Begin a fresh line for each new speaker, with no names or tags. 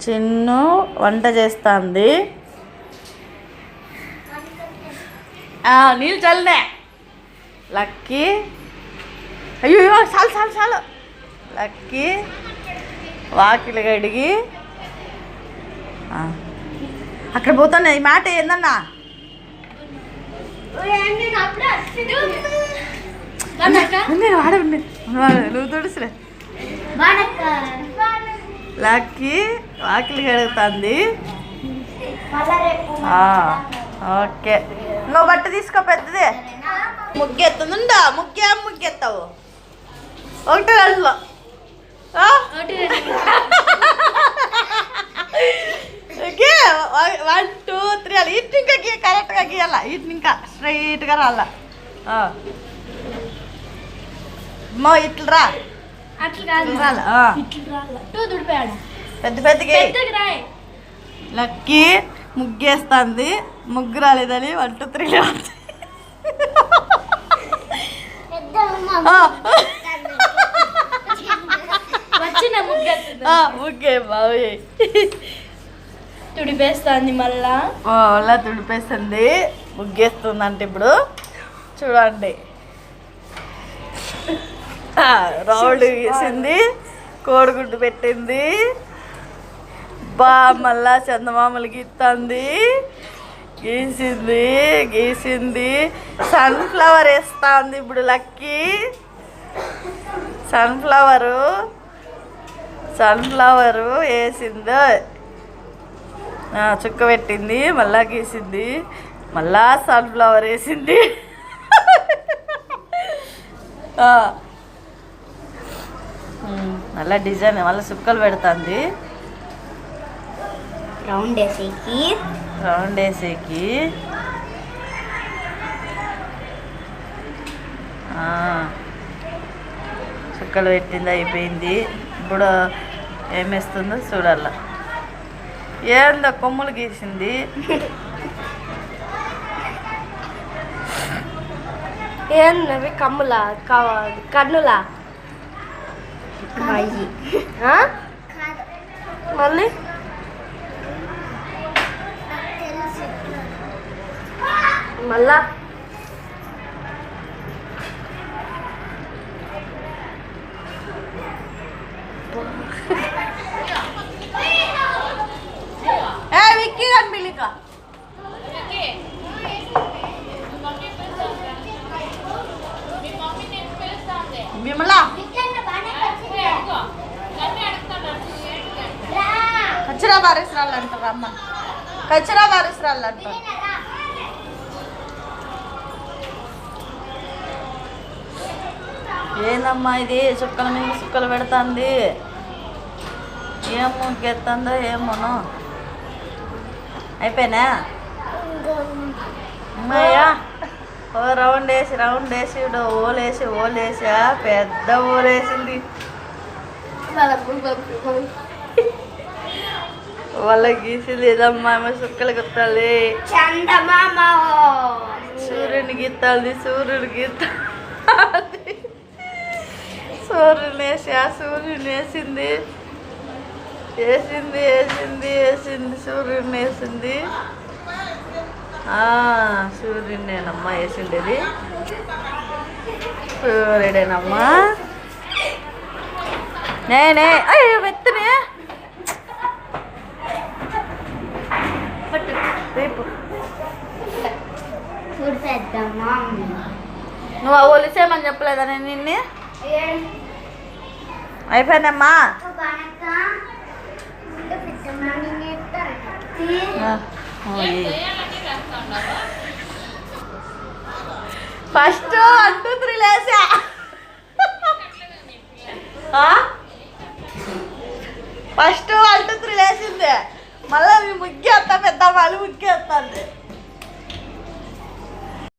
చిన్ను వంట చేస్తుంది. నీళ్ళు చల్లనే. లక్కీ అయ్యో చాలు చాలు చాలు. లక్కీ వాకిలి కడిగి అక్కడ పోతాను. ఈ మాట ఏందన్నా నేను వాడండి నువ్వు తుడుసులే. లక్కీ వాకిలి కడుగుతుంది. ఓకే నువ్వు బట్ట తీసుకో పెద్దదే. ముగ్గెత్తుందా? ముగ్గెత్తావు ఒకటే దాంట్లో 1 2 3 అలా ఇటు ఇంకా గీయ కరెక్ట్గా గీయాల. ఇటు ఇంకా స్ట్రైట్గా రాల. ఇట్లు రా పెద్ద పెద్దగా. లక్కీ ముగ్గేస్తుంది. ముగ్గు రాలేదని 1 2 3 ముగ్గే బావి
తుడిపేస్తుంది. మళ్ళా
తుడిపేస్తుంది. ముగ్గేస్తుందంటే ఇప్పుడు చూడండి. రౌండ్ గీసింది. కోడిగుడ్డు పెట్టింది. మళ్ళా చందమామలు గీస్తుంది. గీసింది. సన్ఫ్లవర్ వేస్తుంది ఇప్పుడు లక్కీ. సన్ఫ్లవరు వేసిందో చుక్క పెట్టింది. మళ్ళా గీసింది. మళ్ళా సన్ఫ్లవర్ వేసింది. మళ్ళా డిజైన్ మళ్ళీ చుక్కలు పెడుతుంది.
రౌండ్
వేసేకి చుక్కలు పెట్టింది. అయిపోయింది. ఇప్పుడు ఏమేస్తుందో చూడాల. ఏందో కొమ్ములు గీసింది.
ఏందవి కమ్ములా కన్నులా మళ్ళీ మళ్ళా
విక్కీ కనిపిలిక విమలా కచ్చరా బారేసరాళ్ళు అంటారు. అమ్మ కచ్చరా బారేసరాళ్ళు అంటారు. ఏందమ్మా ఇది? చుక్కల మీద చుక్కలు పెడుతుంది. ఏం ముగ్గెత్తుందో ఏమోను. అయిపోయినా అమ్మాయ్యా. రౌండ్ వేసి ఓలేసా పెద్ద ఓలేసింది. వాళ్ళ గీసింది. ఏదమ్మా చుక్కలు గుత్తాలి. సూర్యుని గీతాలి. సూర్యుని వేసింది. సూర్యుని వేసింది. సూర్యునేనమ్మా వేసిండేది. సూర్యుడేనమ్మా. నేనే అయ్యో వెత్తనే నువ్వు ఒలిసేమని చెప్పలేదా నేను నిన్ను? అయిపోయినమ్మా. ఫస్ట్ 1 2 3 లేసా. ఫస్ట్ 1 2 3 లేసింది. మళ్ళీ ముగ్గేస్తా పెద్ద వాళ్ళు ముగ్గేస్తుంది.